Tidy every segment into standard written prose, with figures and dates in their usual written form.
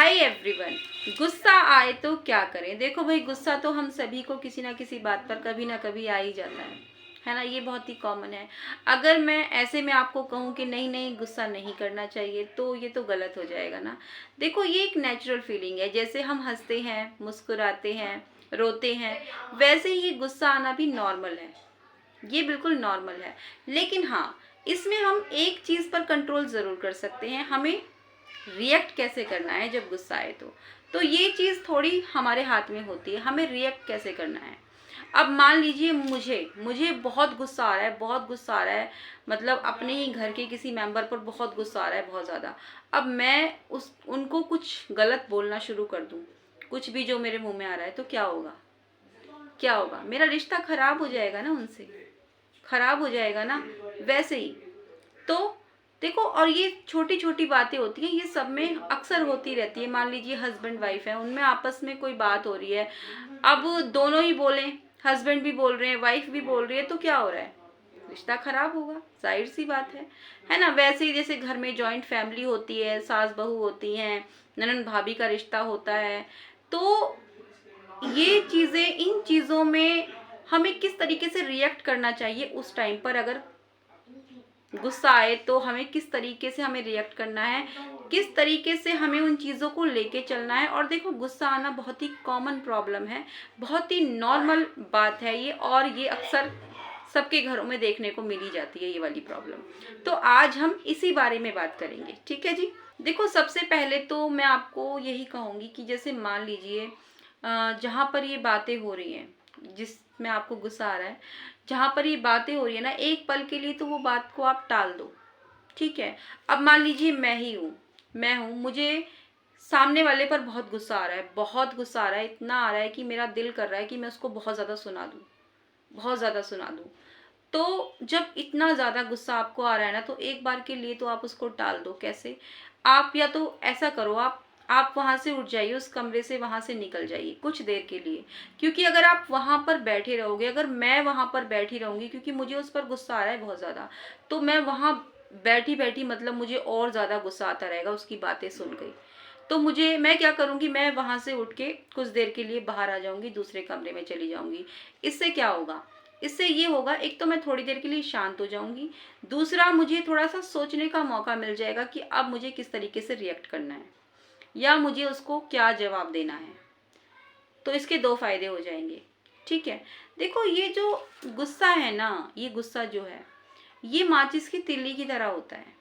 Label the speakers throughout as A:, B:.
A: Hi everyone. गुस्सा आए तो क्या करें। देखो भाई, गुस्सा तो हम सभी को किसी ना किसी बात पर कभी ना कभी आ ही जाता है ना। ये बहुत ही कॉमन है। अगर मैं ऐसे में आपको कहूँ कि नहीं नहीं गुस्सा नहीं करना चाहिए तो ये तो गलत हो जाएगा ना। देखो, ये एक नेचुरल फीलिंग है। जैसे हम हंसते हैं, मुस्कुराते हैं, रोते हैं, वैसे ही गुस्सा आना भी नॉर्मल है। ये बिल्कुल नॉर्मल है। लेकिन हाँ, इसमें हम एक चीज़ पर कंट्रोल ज़रूर कर सकते हैं। हमें रिएक्ट कैसे करना है जब गुस्सा आए तो ये चीज़ थोड़ी हमारे हाथ में होती है। हमें रिएक्ट कैसे करना है। अब मान लीजिए मुझे मुझे बहुत गुस्सा आ रहा है, बहुत गुस्सा आ रहा है। मतलब अपने ही घर के किसी मेंबर पर बहुत गुस्सा आ रहा है, बहुत ज़्यादा। अब मैं उनको कुछ गलत बोलना शुरू कर दूँ, कुछ भी जो मेरे मुंह में आ रहा है, तो क्या होगा? क्या होगा? मेरा रिश्ता खराब हो जाएगा ना, उनसे खराब हो जाएगा ना। वैसे ही तो देखो, और ये छोटी छोटी बातें होती हैं, ये सब में अक्सर होती रहती है। मान लीजिए हस्बैंड वाइफ है, उनमें आपस में कोई बात हो रही है। अब दोनों ही बोलें, हस्बैंड भी बोल रहे हैं, वाइफ भी बोल रही है, तो क्या हो रहा है? रिश्ता खराब होगा, जाहिर सी बात है ना। वैसे ही जैसे घर में जॉइंट फैमिली होती है, सास बहू होती हैं, ननंद भाभी का रिश्ता होता है। तो ये चीज़ें, इन चीज़ों में हमें किस तरीके से रिएक्ट करना चाहिए उस टाइम पर, अगर गुस्सा आए तो हमें किस तरीके से हमें रिएक्ट करना है, किस तरीके से हमें उन चीज़ों को लेके चलना है। और देखो, गुस्सा आना बहुत ही कॉमन प्रॉब्लम है, बहुत ही नॉर्मल बात है ये, और ये अक्सर सबके घरों में देखने को मिली जाती है ये वाली प्रॉब्लम। तो आज हम इसी बारे में बात करेंगे, ठीक है जी। देखो, सबसे पहले तो मैं आपको यही कहूँगी कि जैसे मान लीजिए जहाँ पर ये बातें हो रही हैं, जिसमें आपको गुस्सा आ रहा है, जहाँ पर ये बातें हो रही है ना, एक पल के लिए तो वो बात को आप टाल दो, ठीक है। अब मान लीजिए मैं हूँ, मुझे सामने वाले पर बहुत गुस्सा आ रहा है, बहुत गुस्सा आ रहा है, इतना आ रहा है कि मेरा दिल कर रहा है कि मैं उसको बहुत ज़्यादा सुना दूँ, बहुत ज़्यादा सुना दूँ। तो जब इतना ज़्यादा गुस्सा आपको आ रहा है ना, तो एक बार के लिए तो आप उसको टाल दो। कैसे? आप या तो ऐसा करो, आप वहाँ से उठ जाइए, उस कमरे से वहाँ से निकल जाइए कुछ देर के लिए। क्योंकि अगर आप वहाँ पर बैठे रहोगे, अगर मैं वहाँ पर बैठी रहूँगी, क्योंकि मुझे उस पर गुस्सा आ रहा है बहुत ज़्यादा, तो मैं वहाँ बैठी बैठी मतलब मुझे और ज़्यादा गुस्सा आता रहेगा उसकी बातें सुन के। तो मैं क्या करूँगी, मैं वहाँ से उठ के कुछ देर के लिए बाहर आ जाऊँगी, दूसरे कमरे में चली जाऊँगी। इससे क्या होगा? इससे ये होगा, एक तो मैं थोड़ी देर के लिए शांत हो जाऊँगी, दूसरा मुझे थोड़ा-सा सोचने का मौका मिल जाएगा कि अब मुझे किस तरीके से रिएक्ट करना है, या मुझे उसको क्या जवाब देना है। तो इसके 2 फ़ायदे हो जाएँगे, ठीक है। देखो, ये जो गुस्सा है ना, ये गुस्सा जो है, ये माचिस की तीली की तरह होता है।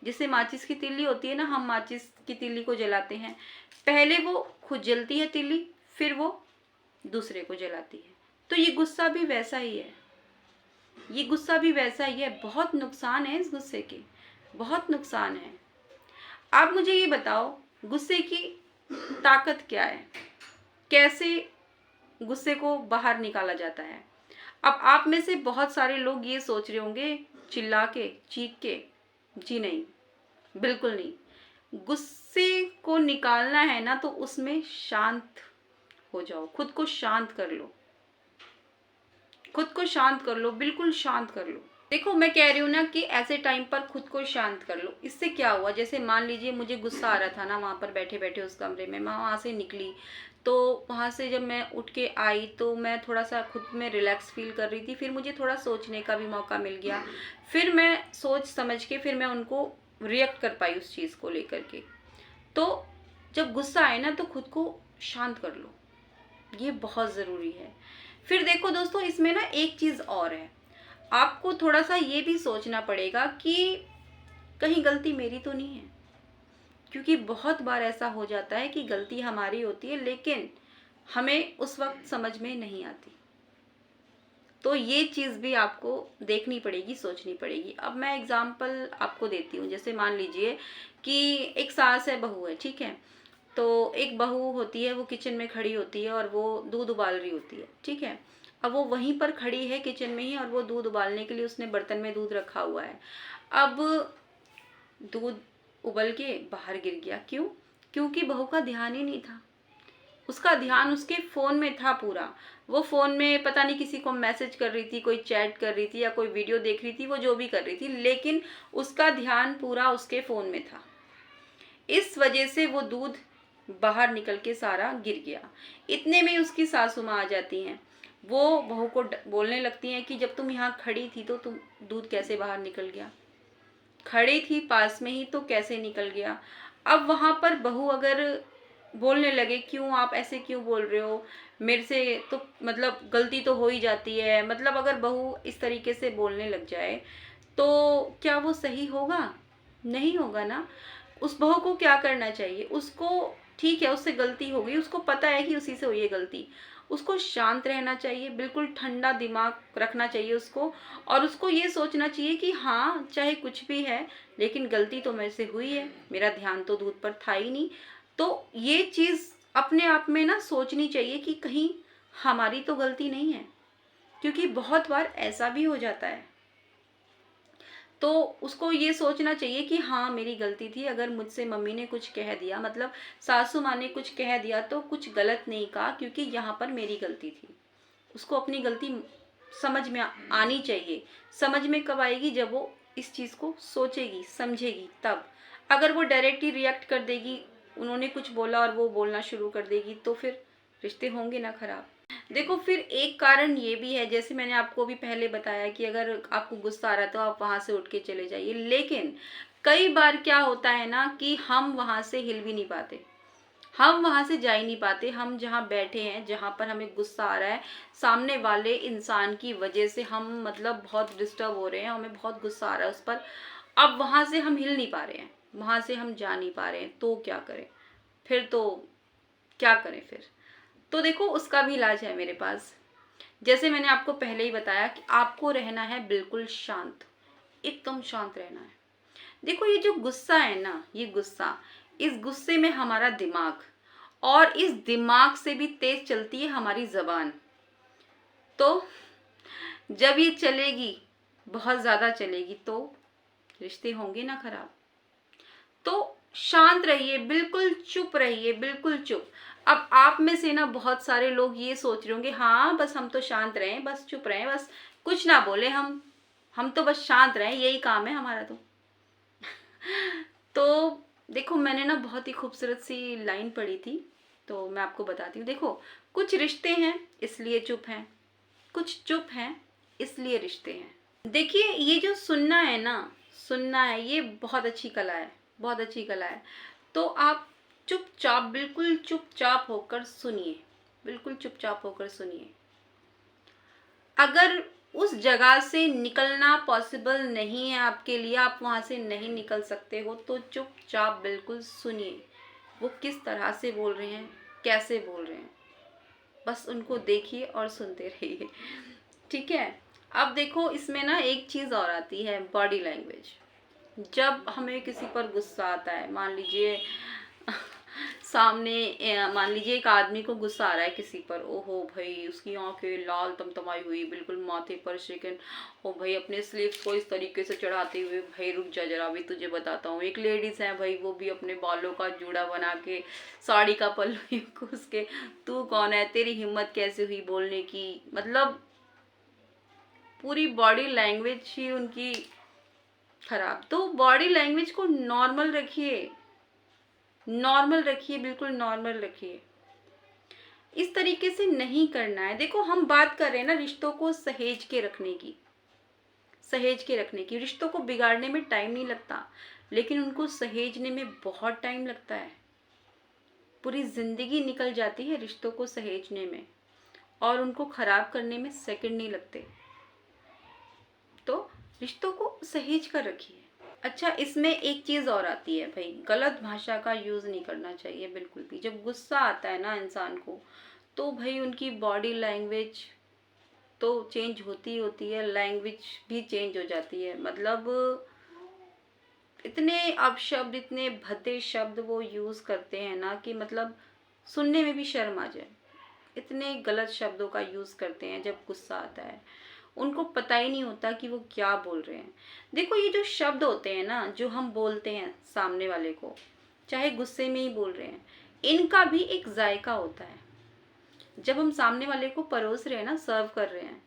A: जैसे माचिस की तीली होती है ना, हम माचिस की तीली को जलाते हैं, पहले वो खुद जलती है तीली, फिर वो दूसरे को जलाती है। तो ये गुस्सा भी वैसा ही है, ये गुस्सा भी वैसा ही है। बहुत नुकसान है इस गुस्से के, बहुत नुकसान है। आप मुझे ये बताओ, गुस्से की ताकत क्या है? कैसे गुस्से को बाहर निकाला जाता है? अब आप में से बहुत सारे लोग ये सोच रहे होंगे, चिल्ला के, चीख के। जी नहीं, बिल्कुल नहीं। गुस्से को निकालना है ना, तो उसमें शांत हो जाओ, खुद को शांत कर लो, खुद को शांत कर लो, बिल्कुल शांत कर लो। देखो, मैं कह रही हूँ ना कि ऐसे टाइम पर खुद को शांत कर लो। इससे क्या हुआ, जैसे मान लीजिए मुझे गुस्सा आ रहा था ना, वहाँ पर बैठे बैठे उस कमरे में, मैं वहाँ से निकली, तो वहाँ से जब मैं उठ के आई तो मैं थोड़ा सा खुद में रिलैक्स फील कर रही थी। फिर मुझे थोड़ा सोचने का भी मौका मिल गया, फिर मैं सोच समझ के फिर मैं उनको रिएक्ट कर पाई उस चीज़ को लेकर के। तो जब गुस्सा आए ना, तो खुद को शांत कर लो, ये बहुत ज़रूरी है। फिर देखो दोस्तों, इसमें ना एक चीज़ और है, आपको थोड़ा सा ये भी सोचना पड़ेगा कि कहीं गलती मेरी तो नहीं है। क्योंकि बहुत बार ऐसा हो जाता है कि गलती हमारी होती है, लेकिन हमें उस वक्त समझ में नहीं आती। तो ये चीज़ भी आपको देखनी पड़ेगी, सोचनी पड़ेगी। अब मैं एग्जांपल आपको देती हूँ। जैसे मान लीजिए कि एक सास है, बहू है, ठीक है। तो एक बहू होती है, वो किचन में खड़ी होती है और वो दूध उबाल रही होती है, ठीक है। अब वो वहीं पर खड़ी है किचन में ही, और वो दूध उबालने के लिए उसने बर्तन में दूध रखा हुआ है। अब दूध उबल के बाहर गिर गया। क्यों? क्योंकि बहू का ध्यान ही नहीं था, उसका ध्यान उसके फ़ोन में था पूरा। वो फ़ोन में पता नहीं किसी को मैसेज कर रही थी, कोई चैट कर रही थी, या कोई वीडियो देख रही थी, वो जो भी कर रही थी, लेकिन उसका ध्यान पूरा उसके फ़ोन में था। इस वजह से वो दूध बाहर निकल के सारा गिर गया। इतने में उसकी सासू माँ आ जाती हैं। वो बहू को बोलने लगती हैं कि जब तुम यहाँ खड़ी थी तो तुम दूध कैसे बाहर निकल गया, खड़ी थी पास में ही तो कैसे निकल गया। अब वहां पर बहू अगर बोलने लगे क्यों आप ऐसे क्यों बोल रहे हो, मेरे से तो मतलब गलती तो हो ही जाती है, मतलब अगर बहू इस तरीके से बोलने लग जाए तो क्या वो सही होगा? नहीं होगा ना। उस बहू को क्या करना चाहिए, उसको ठीक है उससे गलती हो गई, उसको पता है कि उसी से हुई है गलती, उसको शांत रहना चाहिए, बिल्कुल ठंडा दिमाग रखना चाहिए उसको। और उसको ये सोचना चाहिए कि हाँ चाहे कुछ भी है लेकिन गलती तो मेरे से हुई है, मेरा ध्यान तो दूध पर था ही नहीं। तो ये चीज़ अपने आप में ना सोचनी चाहिए कि कहीं हमारी तो गलती नहीं है, क्योंकि बहुत बार ऐसा भी हो जाता है। तो उसको ये सोचना चाहिए कि हाँ मेरी गलती थी, अगर मुझसे मम्मी ने कुछ कह दिया, मतलब सासू माँ ने कुछ कह दिया तो कुछ गलत नहीं कहा, क्योंकि यहाँ पर मेरी गलती थी। उसको अपनी गलती समझ में आनी चाहिए। समझ में कब आएगी? जब वो इस चीज़ को सोचेगी समझेगी तब। अगर वो डायरेक्टली रिएक्ट कर देगी, उन्होंने कुछ बोला और वो बोलना शुरू कर देगी, तो फिर रिश्ते होंगे ना खराब। देखो फिर एक कारण ये भी है, जैसे मैंने आपको भी पहले बताया कि अगर आपको गुस्सा आ रहा है तो आप वहां से उठ के चले जाइए, लेकिन कई बार क्या होता है ना कि हम वहां से हिल भी नहीं पाते, हम वहां से जा ही नहीं पाते। हम जहाँ बैठे हैं, जहाँ पर हमें गुस्सा आ रहा है, सामने वाले इंसान की वजह से हम मतलब बहुत डिस्टर्ब हो रहे हैं, हमें बहुत गुस्सा आ रहा है उस पर, अब वहां से हम हिल नहीं पा रहे हैं, वहां से हम जा नहीं पा रहे हैं, तो क्या करें? फिर तो क्या करें फिर? तो देखो उसका भी इलाज है मेरे पास। जैसे मैंने आपको पहले ही बताया कि आपको रहना है बिल्कुल शांत, एकदम शांत रहना है। देखो ये जो गुस्सा है ना, ये गुस्सा, इस गुस्से में हमारा दिमाग, और इस दिमाग से भी तेज चलती है हमारी जबान। तो जब ये चलेगी, बहुत ज्यादा चलेगी, तो रिश्ते होंगे ना खराब। तो शांत रहिए, बिल्कुल चुप रहिए, बिल्कुल चुप। अब आप में से ना बहुत सारे लोग ये सोच रहे होंगे हाँ बस हम तो शांत रहें, बस चुप रहें, बस कुछ ना बोले, हम तो बस शांत रहें, यही काम है हमारा। तो देखो मैंने ना बहुत ही खूबसूरत सी लाइन पढ़ी थी, तो मैं आपको बताती हूँ। देखो कुछ रिश्ते हैं इसलिए चुप हैं, कुछ चुप हैं इसलिए रिश्ते हैं। देखिए ये जो सुनना है ना, सुनना है, ये बहुत अच्छी कला है, बहुत अच्छी कला है। तो आप चुपचाप, बिल्कुल चुपचाप होकर सुनिए, बिल्कुल चुपचाप होकर सुनिए। अगर उस जगह से निकलना पॉसिबल नहीं है आपके लिए, आप वहां से नहीं निकल सकते हो, तो चुपचाप बिल्कुल सुनिए वो किस तरह से बोल रहे हैं, कैसे बोल रहे हैं, बस उनको देखिए और सुनते रहिए। ठीक है। अब देखो इसमें ना एक चीज और आती है, बॉडी लैंग्वेज। जब हमें किसी पर गुस्सा आता है, मान लीजिए सामने मान लीजिए एक आदमी को गुस्सा आ रहा है किसी पर, ओहो भाई उसकी आंखें लाल तमतमाई हुई, बिल्कुल माथे पर शिकन, ओ भाई अपने स्लीव्स को इस तरीके से चढ़ाते हुए, भाई रुक जा जरा भी तुझे बताता हूँ। एक लेडीज है भाई, वो भी अपने बालों का जूड़ा बना के, साड़ी का पल्लू घुस के, तू कौन है, तेरी हिम्मत कैसे हुई बोलने की, मतलब पूरी बॉडी लैंग्वेज ही उनकी खराब। तो बॉडी लैंग्वेज को नॉर्मल रखिए, नॉर्मल रखिए, बिल्कुल नॉर्मल रखिए। इस तरीके से नहीं करना है। देखो हम बात कर रहे हैं ना रिश्तों को सहेज के रखने की, सहेज के रखने की। रिश्तों को बिगाड़ने में टाइम नहीं लगता, लेकिन उनको सहेजने में बहुत टाइम लगता है। पूरी जिंदगी निकल जाती है रिश्तों को सहेजने में, और उनको खराब करने में सेकंड नहीं लगते। तो रिश्तों को सहेज कर रखिए। अच्छा इसमें एक चीज और आती है भाई, गलत भाषा का यूज नहीं करना चाहिए बिल्कुल भी। जब गुस्सा आता है ना इंसान को, तो भाई उनकी बॉडी लैंग्वेज तो चेंज होती है, लैंग्वेज भी चेंज हो जाती है। मतलब इतने अपशब्द, इतने भद्दे शब्द वो यूज करते हैं ना कि मतलब सुनने में भी शर्म आ जाए। इतने गलत शब्दों का यूज करते हैं जब गुस्सा आता है, उनको पता ही नहीं होता कि वो क्या बोल रहे हैं। देखो ये जो शब्द होते हैं ना, जो हम बोलते हैं सामने वाले को, चाहे गुस्से में ही बोल रहे हैं, इनका भी एक जायका होता है। जब हम सामने वाले को परोस रहे हैं ना, सर्व कर रहे हैं,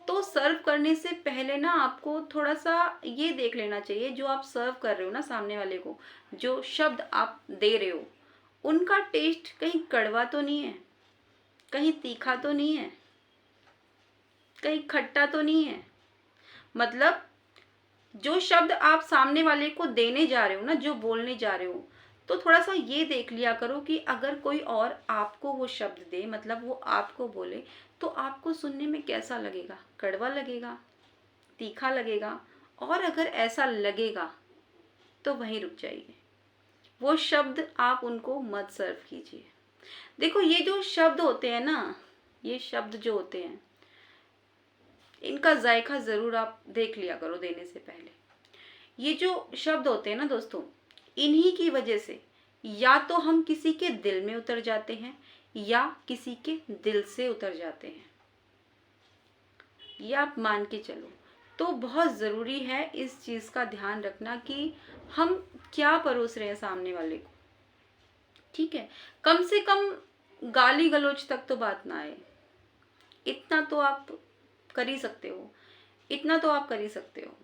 A: तो सर्व करने से पहले ना आपको थोड़ा सा ये देख लेना चाहिए, जो आप सर्व कर रहे हो ना सामने वाले को, जो शब्द आप दे रहे हो, उनका टेस्ट कहीं कड़वा तो नहीं है, कहीं तीखा तो नहीं है, कहीं खट्टा तो नहीं है। मतलब जो शब्द आप सामने वाले को देने जा रहे हो ना, जो बोलने जा रहे हो, तो थोड़ा सा ये देख लिया करो कि अगर कोई और आपको वो शब्द दे, मतलब वो आपको बोले, तो आपको सुनने में कैसा लगेगा? कड़वा लगेगा, तीखा लगेगा? और अगर ऐसा लगेगा तो वहीं रुक जाइए, वो शब्द आप उनको मत सर्व कीजिए। देखो ये जो शब्द होते हैं ना, ये शब्द जो होते हैं, इनका जायका ज़रूर आप देख लिया करो देने से पहले। ये जो शब्द होते हैं ना दोस्तों, इन्हीं की वजह से या तो हम किसी के दिल में उतर जाते हैं या किसी के दिल से उतर जाते हैं, ये आप मान के चलो। तो बहुत ज़रूरी है इस चीज़ का ध्यान रखना कि हम क्या परोस रहे हैं सामने वाले को। ठीक है, कम से कम गाली गलौज तक तो बात ना आए, इतना तो आप कर ही सकते हो, इतना तो आप कर ही सकते हो।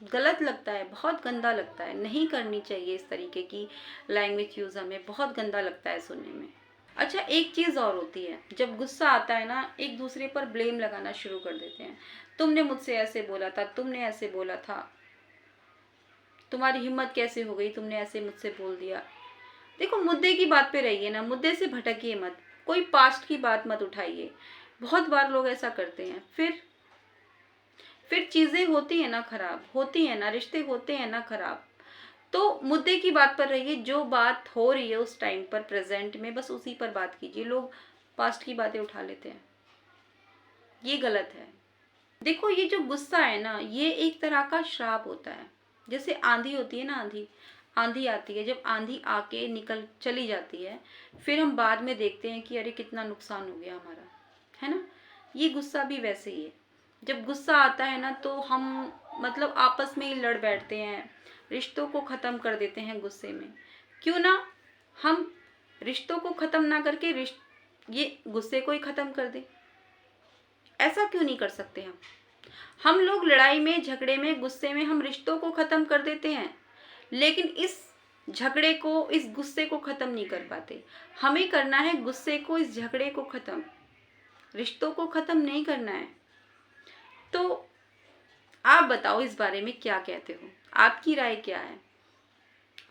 A: गलत लगता है, बहुत गंदा लगता है, नहीं करनी चाहिए इस तरीके की लैंग्वेज यूज़, हमें बहुत गंदा लगता है सुनने में। अच्छा, एक चीज़ और होती है, जब गुस्सा आता है ना, एक दूसरे पर ब्लेम लगाना शुरू कर देते हैं। तुमने मुझसे ऐसे बोला था, तुमने ऐसे बोला था, तुम्हारी हिम्मत कैसे हो गई, तुमने ऐसे मुझसे बोल दिया। देखो मुद्दे की बात पे रहिए ना, मुद्दे से भटकिए मत, कोई पास्ट की बात मत उठाइए। बहुत बार लोग ऐसा करते हैं, फिर चीज़ें होती है ना खराब, होती है ना, रिश्ते होते हैं ना खराब। तो मुद्दे की बात पर रहिए, जो बात हो रही है उस टाइम पर प्रेजेंट में, बस उसी पर बात कीजिए। लोग पास्ट की बातें उठा लेते हैं, ये गलत है। देखो ये जो गुस्सा है ना, ये एक तरह का श्राप होता है। जैसे आंधी होती है ना, आंधी आती है, जब आंधी आके निकल चली जाती है, फिर हम बाद में देखते हैं कि अरे कितना नुकसान हो गया हमारा, है ना। ये गुस्सा भी वैसे ही है। जब गुस्सा आता है ना, तो हम मतलब आपस में ही लड़ बैठते हैं, रिश्तों को ख़त्म कर देते हैं गुस्से में। क्यों ना हम रिश्तों को ख़त्म ना करके ये गुस्से को ही ख़त्म कर दें? ऐसा क्यों नहीं कर सकते हम लोग लड़ाई में, झगड़े में, गुस्से में हम रिश्तों को ख़त्म कर देते हैं, लेकिन इस झगड़े को, इस गुस्से को ख़त्म नहीं कर पाते। हमें करना है गुस्से को, इस झगड़े को ख़त्म, रिश्तों को ख़त्म नहीं करना है। तो आप बताओ इस बारे में क्या कहते हो, आपकी राय क्या है?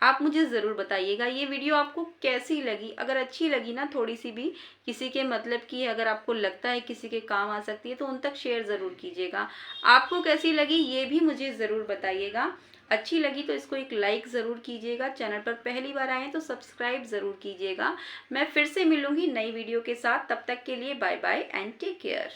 A: आप मुझे ज़रूर बताइएगा। ये वीडियो आपको कैसी लगी? अगर अच्छी लगी ना, थोड़ी सी भी किसी के मतलब की, अगर आपको लगता है किसी के काम आ सकती है, तो उन तक शेयर ज़रूर कीजिएगा। आपको कैसी लगी ये भी मुझे ज़रूर बताइएगा। अच्छी लगी तो इसको एक लाइक ज़रूर कीजिएगा। चैनल पर पहली बार आए तो सब्सक्राइब ज़रूर कीजिएगा। मैं फिर से मिलूँगी नई वीडियो के साथ, तब तक के लिए bye bye and take care.